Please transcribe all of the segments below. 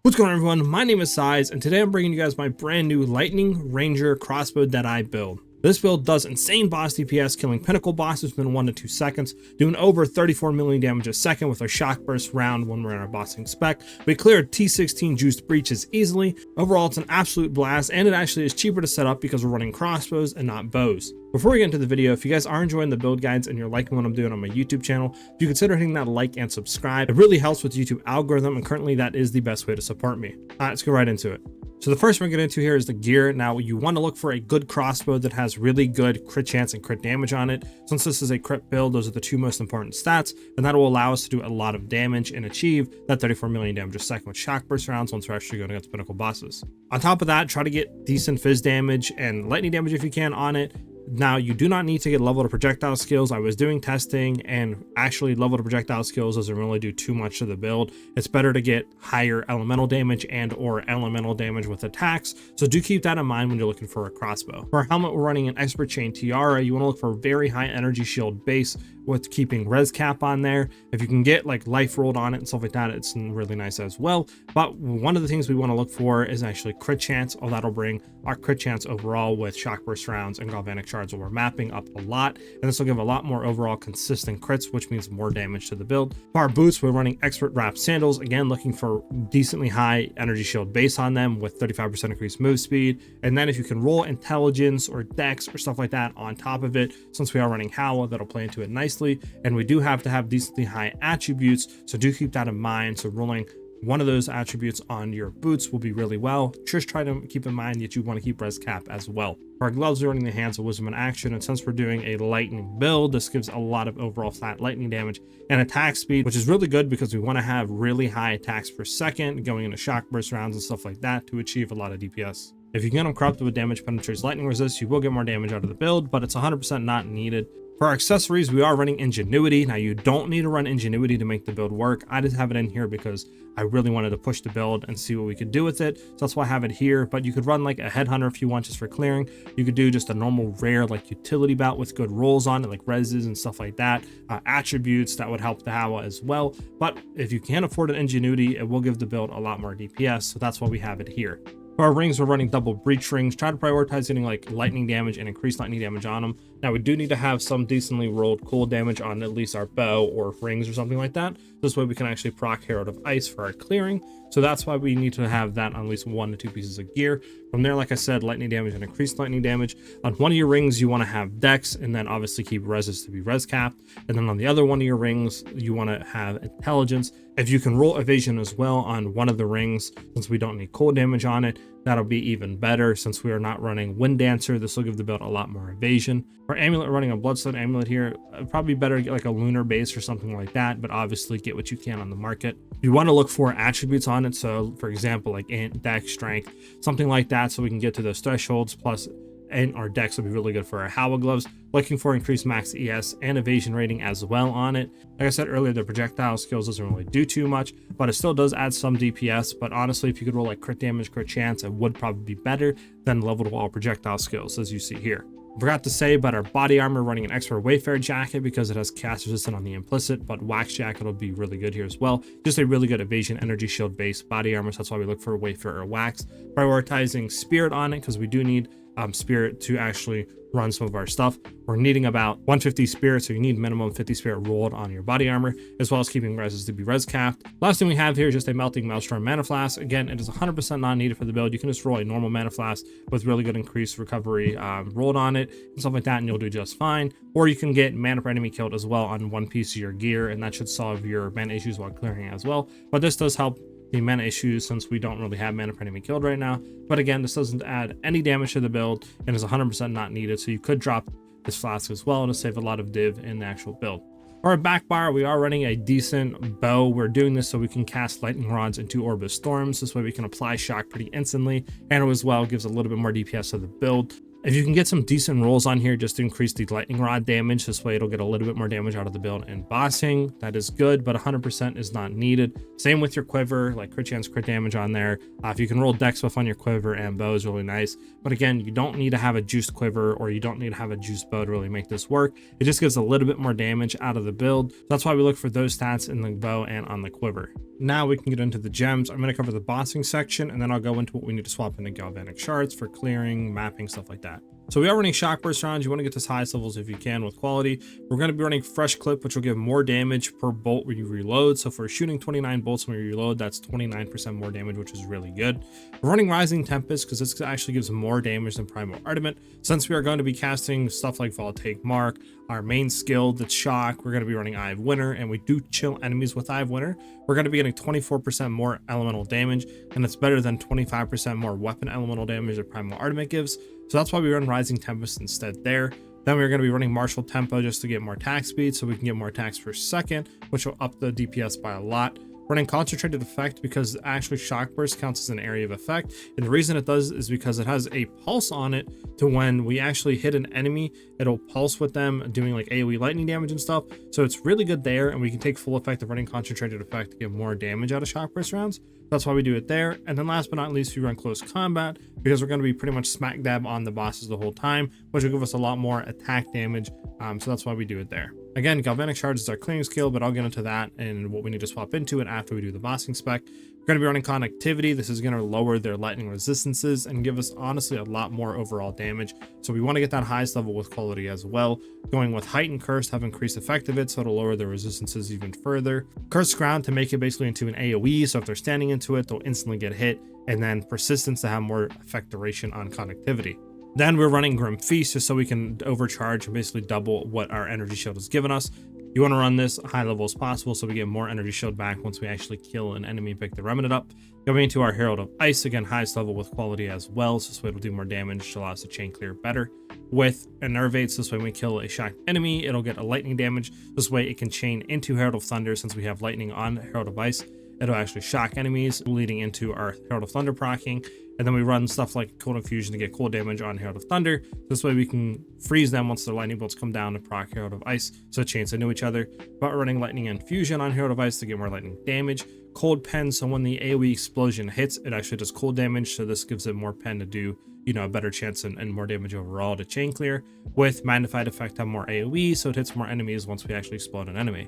What's going on, everyone? My name is SiahZ, and today I'm bringing you guys my brand new Lightning Ranger crossbow that I build. This build does insane boss DPS, killing pinnacle bosses within 1 to 2 seconds, doing over 34 million damage a second with our shock burst round when we're in our bossing spec. We cleared T16 juiced breaches easily. Overall, it's an absolute blast, and it actually is cheaper to set up because we're running crossbows and not bows. Before we get into the video, if you guys are enjoying the build guides and you're liking what I'm doing on my YouTube channel, if you consider hitting that like and subscribe, it really helps with the YouTube algorithm, and currently that is the best way to support me. Let's go right into it. So the first we're going to get into here is the gear. Now you want to look for a good crossbow that has really good crit chance and crit damage on it. Since this is a crit build, those are the two most important stats, and that will allow us to do a lot of damage and achieve that 34 million damage a second with shock burst rounds once we're actually going against pinnacle bosses. On top of that, try to get decent fizz damage and lightning damage if you can on it. Now, you do not need to get level to projectile skills. I was doing testing, and actually level to projectile skills doesn't really do too much to the build. It's better to get higher elemental damage and or elemental damage with attacks, so do keep that in mind when you're looking for a crossbow. For our helmet, we're running an expert chain tiara. You want to look for a very high energy shield base with keeping res cap on there. If you can get like life rolled on it and stuff like that, it's really nice as well. But one of the things we want to look for is actually crit chance. That'll bring our crit chance overall with shock burst rounds and galvanic shards, where we're mapping up a lot, and this will give a lot more overall consistent crits, which means more damage to the build. For our boots, we're running expert wrap sandals, again looking for decently high energy shield base on them with 35% increased move speed. And then if you can roll intelligence or dex or stuff like that on top of it, since we are running Howl, that'll play into it nicely. And we do have to have decently high attributes, so do keep that in mind. So rolling one of those attributes on your boots will be really well. Just try to keep in mind that you want to keep res cap as well. For our gloves, we're running the hands of wisdom in action, and since we're doing a lightning build, this gives a lot of overall flat lightning damage and attack speed, which is really good because we want to have really high attacks per second going into shock burst rounds and stuff like that to achieve a lot of DPS. If you get them corrupted with damage penetrates lightning resist, you will get more damage out of the build, but it's 100% not needed. For our accessories, we are running Ingenuity. Now, you don't need to run Ingenuity to make the build work. I just have it in here because I really wanted to push the build and see what we could do with it. So that's why I have it here. But you could run like a Headhunter if you want, just for clearing. You could do just a normal rare like utility bout with good rolls on it, like reses and stuff like that. Attributes that would help the Howl as well. But if you can't afford an Ingenuity, it will give the build a lot more DPS. So that's why we have it here. For our rings, we're running double breach rings. Try to prioritize getting like lightning damage and increased lightning damage on them. Now, we do need to have some decently rolled cold damage on at least our bow or rings or something like that. This way we can actually proc Herald of Ice for our clearing. So that's why we need to have that on at least 1 to 2 pieces of gear. From there, like I said, lightning damage and increased lightning damage. On one of your rings, you want to have dex, and then obviously keep reses to be res capped. And then on the other one of your rings, you want to have intelligence. If you can roll evasion as well on one of the rings, since we don't need cold damage on it, that'll be even better. Since we are not running Wind Dancer, this will give the build a lot more evasion. For amulet, running a Bloodstone amulet here, probably better to get like a lunar base or something like that, but obviously get what you can on the market. You want to look for attributes on it, so for example like int, dex, strength, something like that, so we can get to those thresholds. Plus, and our dex will be really good for our Howl gloves. Looking for increased max ES and evasion rating as well on it. Like I said earlier, the projectile skills doesn't really do too much, but it still does add some DPS. But honestly, if you could roll like crit damage, crit chance, it would probably be better than level to wall projectile skills, as you see here. Forgot to say about our body armor, running an expert Wayfarer jacket because it has cast resistant on the implicit, but wax jacket will be really good here as well. Just a really good evasion energy shield based body armor, so that's why we look for Wayfarer wax. Prioritizing spirit on it because we do need spirit to actually run some of our stuff. We're needing about 150 spirit, so you need minimum 50 spirit rolled on your body armor, as well as keeping reses to be res capped. Last thing we have here is just a melting maelstrom mana flask. Again, it is 100% not needed for the build. You can just roll a normal mana flask with really good increased recovery rolled on it and stuff like that, and you'll do just fine. Or you can get mana per enemy killed as well on one piece of your gear, and that should solve your mana issues while clearing as well. But this does help the mana issues since we don't really have mana per enemy killed right now. But again, this doesn't add any damage to the build and is 100% not needed, so you could drop this flask as well to save a lot of div in the actual build. For our back bar, we are running a decent bow. We're doing this so we can cast lightning rods into Orbis Storms. This way we can apply shock pretty instantly, and as well gives a little bit more DPS to the build. If you can get some decent rolls on here just to increase the lightning rod damage, this way it'll get a little bit more damage out of the build in bossing. That is good, but 100% is not needed. Same with your quiver, like crit chance, crit damage on there. If you can roll dex buff on your quiver and bow is really nice. But again, you don't need to have a juiced quiver or you don't need to have a juiced bow to really make this work. It just gives a little bit more damage out of the build. So that's why we look for those stats in the bow and on the quiver. Now we can get into the gems. I'm going to cover the bossing section and then I'll go into what we need to swap into galvanic shards for clearing, mapping, stuff like that. So we are running shock burst rounds. You want to get to the highest levels if you can with quality. We're going to be running fresh clip, which will give more damage per bolt when you reload. So for shooting 29 bolts when you reload, that's 29% more damage, which is really good. We're running rising tempest because this actually gives more damage than primal armament. Since we are going to be casting stuff like voltaic mark, our main skill, that's shock, we're going to be running Eye of Winter, and we do chill enemies with Eye of Winter. We're going to be getting 24% more elemental damage, and it's better than 25% more weapon elemental damage that primal armament gives. So that's why we run Rising Tempest instead there. Then we're going to be running Martial Tempo just to get more attack speed, so we can get more attacks per second, which will up the DPS by a lot. Running Concentrated Effect because actually Shock Burst counts as an area of effect, and the reason it does is because it has a pulse on it to when we actually hit an enemy, it'll pulse with them doing like AoE lightning damage and stuff. So it's really good there, and we can take full effect of running Concentrated Effect to get more damage out of Shock Burst rounds. That's why we do it there. And then last but not least, we run Close Combat because we're going to be pretty much smack dab on the bosses the whole time, which will give us a lot more attack damage. So that's why we do it there. Again, Galvanic Shards is our clearing skill, but I'll get into that and what we need to swap into it after we do the bossing spec. We're going to be running Connectivity. This is going to lower their lightning resistances and give us honestly a lot more overall damage. So we want to get that highest level with quality as well. Going with Heightened Curse to have increased effect of it, so it'll lower their resistances even further. Cursed Ground to make it basically into an AoE, so if they're standing into it, they'll instantly get hit. And then Persistence to have more effect duration on Connectivity. Then we're running Grim Feast just so we can overcharge and basically double what our energy shield has given us. You want to run this high level as possible so we get more energy shield back once we actually kill an enemy and pick the remnant up. Going into our Herald of Ice, again, highest level with quality as well, so this way it'll do more damage to allow us to chain clear better. With Enervates, this way when we kill a shocked enemy, it'll get a lightning damage. This way it can chain into Herald of Thunder since we have lightning on Herald of Ice. It'll actually shock enemies, leading into our Herald of Thunder proccing. And then we run stuff like Cold Infusion to get cold damage on Herald of Thunder. This way we can freeze them once the lightning bolts come down to proc Herald of Ice, so it chains into each other. But we're running Lightning Infusion on Herald of Ice to get more lightning damage. Cold Pen, so when the AoE explosion hits, it actually does cold damage, so this gives it more pen to do, you know, a better chance and more damage overall to chain clear. With Magnified Effect, have more AoE, so it hits more enemies once we actually explode an enemy.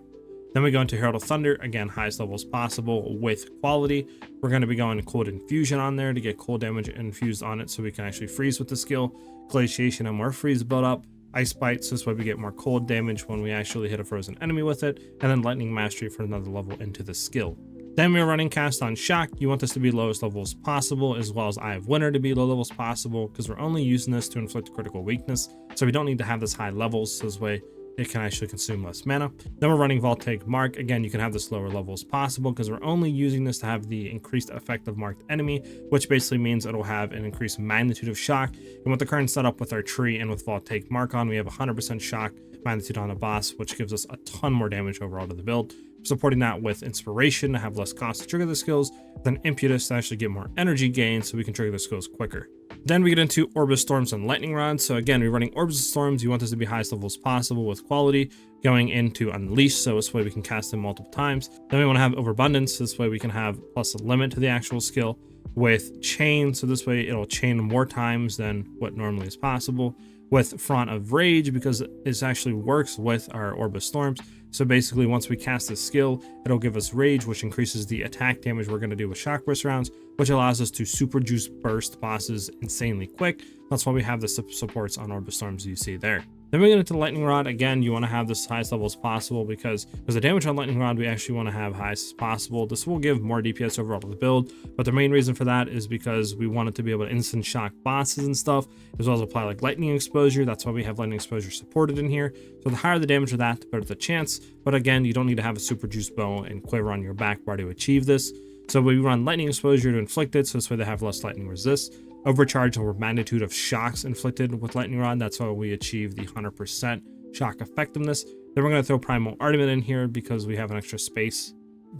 Then we go into Herald of Thunder, again, highest levels possible with quality. We're going to be going Cold Infusion on there to get cold damage infused on it so we can actually freeze with the skill. Glaciation and more freeze build up. Ice Bite, so this way we get more cold damage when we actually hit a frozen enemy with it. And then Lightning Mastery for another level into the skill. Then we're running Cast on Shock. You want this to be lowest levels possible, as well as Eye of Winter to be low levels possible, because we're only using this to inflict critical weakness. So we don't need to have this high levels, so this way it can actually consume less mana. Then we're running Voltaic Mark. Again, you can have this lower level as possible because we're only using this to have the increased effect of marked enemy, which basically means it'll have an increased magnitude of shock. And with the current setup with our tree and with Voltaic Mark on, we have 100% shock magnitude on a boss, which gives us a ton more damage overall to the build. Supporting that with Inspiration to have less cost to trigger the skills, then Impetus to actually get more energy gain so we can trigger the skills quicker. Then we get into Orbis Storms and Lightning Rods. So again, we're running Orbis Storms. You want this to be highest levels possible with quality. Going into Unleash, so this way we can cast them multiple times. Then we want to have Overabundance, so this way we can have plus a limit to the actual skill. With Chain, so this way it'll chain more times than what normally is possible. With Front of Rage, because it actually works with our Orbis Storms. So basically, once we cast this skill, it'll give us Rage, which increases the attack damage we're going to do with Shock Burst rounds, which allows us to Super Juice Burst bosses insanely quick. That's why we have the supports on Orbis Storms you see there. Then we get into Lightning Rod. Again, you want to have this highest level as possible because the damage on Lightning Rod, we actually want to have highest as possible. This will give more DPS overall to the build, but the main reason for that is because we want it to be able to instant shock bosses and stuff, as well as apply like Lightning Exposure. That's why we have Lightning Exposure supported in here. So the higher the damage of that, the better the chance. But again, you don't need to have a Super Juice Bow and Quiver on your back bar to achieve this. So we run Lightning Exposure to inflict it, so this way they have less lightning resist. Overcharge over magnitude of shocks inflicted with Lightning Rod. That's how we achieve the 100% shock effectiveness. Then we're going to throw Primal Armament in here because we have an extra space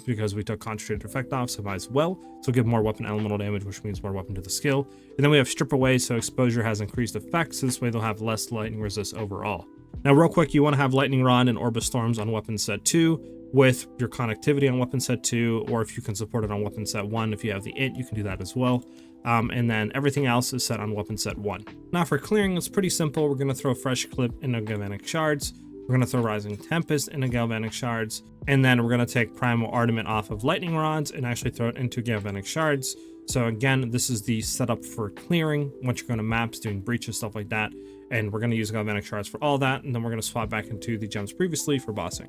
because we took concentrated effect off, so might as well. So give more weapon elemental damage, which means more weapon to the skill. And then we have strip away, so exposure has increased effects, so this way they'll have less lightning resist overall. Now real quick, you want to have lightning rod and orb of storms on weapon set 2 with your connectivity on weapon set 2, or if you can support it on weapon set 1, if you have the int, you can do that as well. And then everything else is set on weapon set 1. Now for clearing, it's pretty simple. We're going to throw fresh clip into galvanic shards. We're going to throw rising tempest into galvanic shards, and then we're going to take primal ardent off of lightning rods and actually throw it into galvanic shards. So again, this is the setup for clearing once you're going to maps, doing breaches, stuff like that. And we're going to use galvanic shards for all that, and then we're going to swap back into the gems previously for bossing.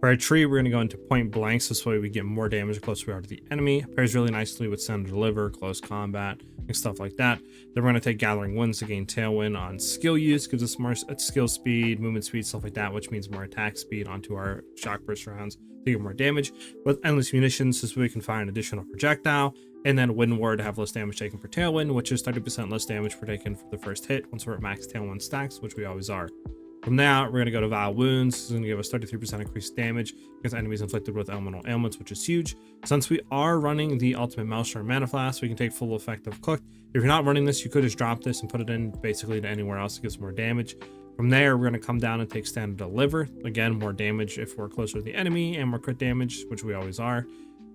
For our tree, we're going to go into point blanks, this way we get more damage the closer we are to the enemy. Pairs really nicely with send and deliver, close combat, and stuff like that. Then we're going to take gathering winds to gain tailwind on skill use, gives us more skill speed, movement speed, stuff like that, which means more attack speed onto our shock burst rounds to get more damage. With endless munitions, this way we can fire an additional projectile. And then wind ward to have less damage taken per tailwind, which is 30% less damage per taken for the first hit once we're at max tailwind stacks, which we always are. From there, we're going to go to Vile Wounds. This is going to give us 33% increased damage against enemies inflicted with elemental ailments, which is huge. Since we are running the Ultimate Maelstrom Mana Flask, we can take full effect of Cooked. If you're not running this, you could just drop this and put it in basically to anywhere else to get some more damage. From there, we're going to come down and take Stand and Deliver. Again, more damage if we're closer to the enemy, and more crit damage, which we always are.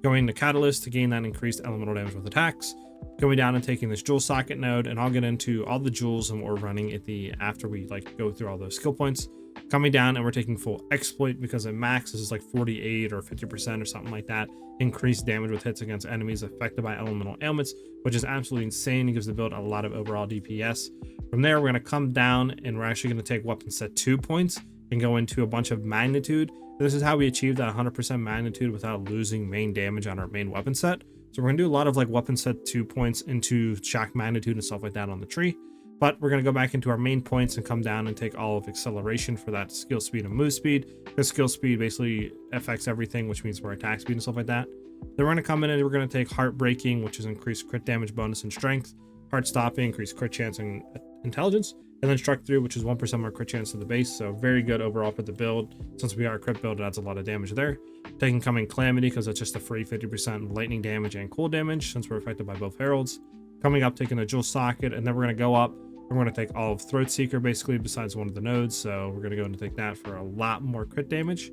Going to Catalyst to gain that increased elemental damage with attacks. Going down and taking this jewel socket node, and I'll get into all the jewels and what we're running at the after we go through all those skill points. Coming down, and we're taking full exploit because at max this is like 48 or 50% or something like that increased damage with hits against enemies affected by elemental ailments, which is absolutely insane. It gives the build a lot of overall DPS. From there, we're going to come down, and we're actually going to take weapon set 2 points and go into a bunch of magnitude. This is how we achieve that 100% magnitude without losing main damage on our main weapon set. So we're going to do a lot of weapon set 2 points into shock magnitude and stuff like that on the tree. But we're going to go back into our main points and come down and take all of acceleration for that skill speed and move speed. Because skill speed basically affects everything, which means more attack speed and stuff like that. Then we're going to come in and we're going to take Heartbreaking, which is increased crit damage bonus and strength. Heart Stopping, increased crit chance and intelligence. And then Struck Through, which is 1% more crit chance to the base. So very good overall for the build. Since we are a crit build, it adds a lot of damage there. Taking Coming Calamity, because it's just a free 50% lightning damage and cool damage, since we're affected by both heralds. Coming up, taking a jewel socket, and then we're going to go up. We're going to take all of Throat Seeker, basically, besides one of the nodes. So we're going to go and take that for a lot more crit damage.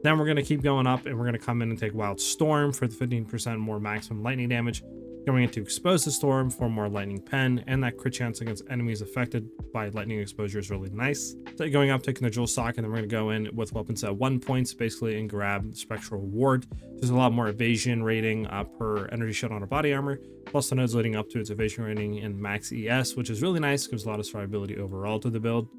Then we're going to keep going up, and we're going to come in and take Wild Storm for the 15% more maximum lightning damage. Going into Expose the Storm for more lightning pen, and that crit chance against enemies affected by lightning exposure is really nice. So going up, taking the jewel socket, and then we're going to go in with weapon set 1 points, basically, and grab Spectral Ward. There's a lot more evasion rating per energy shield on our body armor, plus the nodes leading up to its evasion rating in max ES, which is really nice, gives a lot of survivability overall to the build.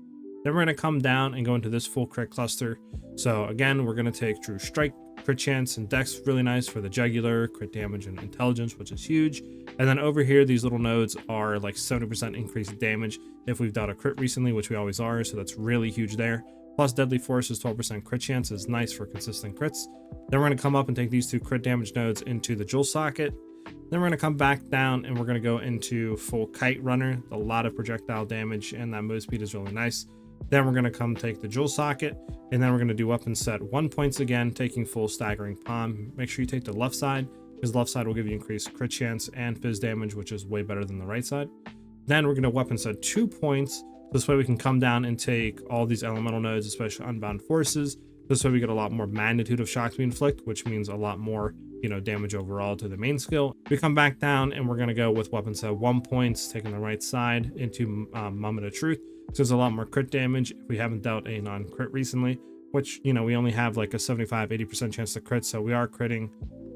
Then we're going to come down and go into this full crit cluster. So again, we're going to take True Strike, crit chance and dex, really nice for the jugular, crit damage and intelligence, which is huge. And then over here, these little nodes are like 70% increased damage if we've dealt a crit recently, which we always are, so that's really huge there. Plus Deadly Force is 12% crit chance, is nice for consistent crits. Then we're going to come up and take these 2 crit damage nodes into the jewel socket. Then we're going to come back down and we're going to go into full Kite Runner, a lot of projectile damage, and that move speed is really nice. Then we're going to come take the jewel socket, and then we're going to do weapon set 1 points again, taking full Staggering Palm. Make sure you take the left side, because the left side will give you increased crit chance and fizz damage, which is way better than the right side. Then we're going to weapon set 2 points. This way we can come down and take all these elemental nodes, especially Unbound Forces. This way we get a lot more magnitude of shock to inflict, which means a lot more, damage overall to the main skill. We come back down and we're going to go with weapon set 1 points, taking the right side into Moment of Truth. So there's a lot more crit damage if we haven't dealt a non-crit recently, which, we only have like a 75-80% chance to crit, so we are critting.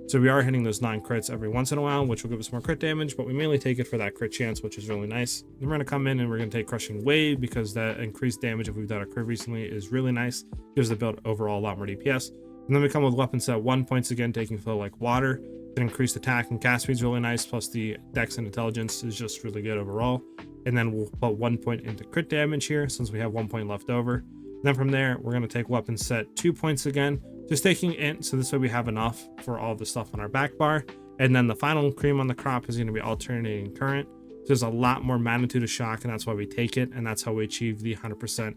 So we are hitting those non-crits every once in a while, which will give us more crit damage, but we mainly take it for that crit chance, which is really nice. Then we're going to come in and we're going to take Crushing Wave, because that increased damage if we've done a crit recently is really nice. Gives the build overall a lot more DPS. And then we come with weapon set 1 points again, taking Flow Like Water. The increased attack and cast speed is really nice, plus the dex and intelligence is just really good overall. And then we'll put 1 point into crit damage here, since we have 1 point left over. And then from there, we're going to take weapon set 2 points again, just taking int, so this way we have enough for all the stuff on our back bar. And then the final cream on the crop is going to be Alternating Current. There's a lot more magnitude of shock, and that's why we take it, and that's how we achieve the 100%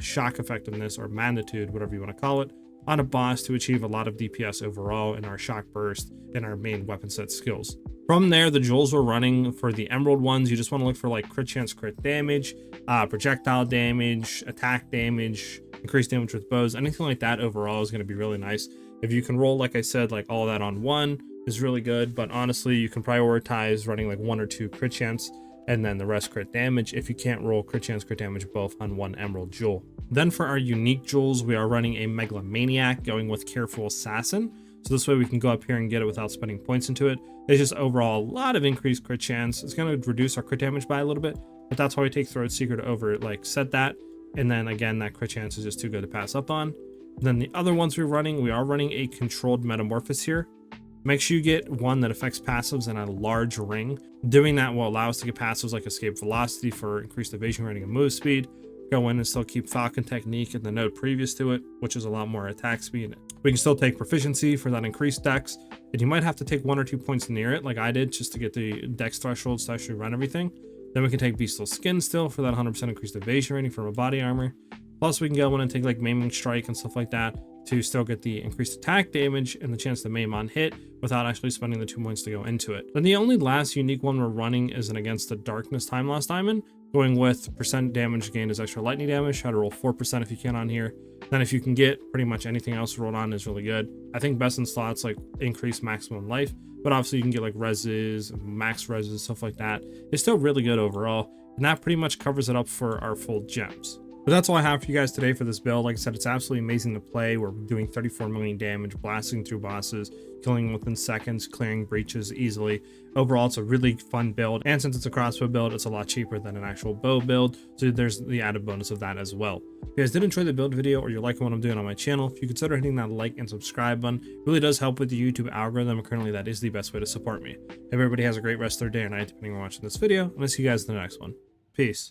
shock effectiveness, or magnitude, whatever you want to call it, on a boss to achieve a lot of DPS overall in our shock burst and our main weapon set skills. From there, the jewels we're running for the emerald ones, you just want to look for like crit chance, crit damage, projectile damage, attack damage, increased damage with bows, anything like that overall is going to be really nice. If you can roll, like I said, like all that on one is really good, but honestly, you can prioritize running like 1 or 2 crit chance and then the rest crit damage if you can't roll crit chance, crit damage both on one emerald jewel. Then for our unique jewels, we are running a megalomaniac going with careful assassin. So this way we can go up here and get it without spending points into it. It's just overall a lot of increased crit chance. It's going to reduce our crit damage by a little bit, but that's why we take Throat Seeker to over like set that. And then again, that crit chance is just too good to pass up on. And then the other ones we are running a controlled metamorphosis here. Make sure you get one that affects passives in a large ring. Doing that will allow us to get passives like escape velocity for increased evasion rating and move speed. Go in and still keep Falcon Technique in the node previous to it, which is a lot more attack speed. We can still take proficiency for that increased dex, and you might have to take 1 or 2 points near it like I did just to get the dex thresholds to actually run everything. Then we can take Bestial Skin still for that 100% increased evasion rating from a body armor. Plus we can go in and take like Maiming Strike and stuff like that to still get the increased attack damage and the chance to maim on hit without actually spending the 2 points to go into it. Then the only last unique one we're running is an Against the Darkness Time Lost Diamond, going with percent damage gained as extra lightning damage. Try to roll 4% if you can on here. Then if you can get pretty much anything else rolled on is really good. I think best in slots like increase maximum life, but obviously you can get like reses, max reses, stuff like that. It's still really good overall, and that pretty much covers it up for our full gems. But that's all I have for you guys today for this build. Like I said, it's absolutely amazing to play. We're doing 34 million damage, blasting through bosses, killing within seconds, clearing breaches easily. Overall, it's a really fun build. And since it's a crossbow build, it's a lot cheaper than an actual bow build. So there's the added bonus of that as well. If you guys did enjoy the build video or you're liking what I'm doing on my channel, if you consider hitting that like and subscribe button, it really does help with the YouTube algorithm. And currently, that is the best way to support me. Hope everybody has a great rest of their day or night, depending on watching this video. And I'll see you guys in the next one. Peace.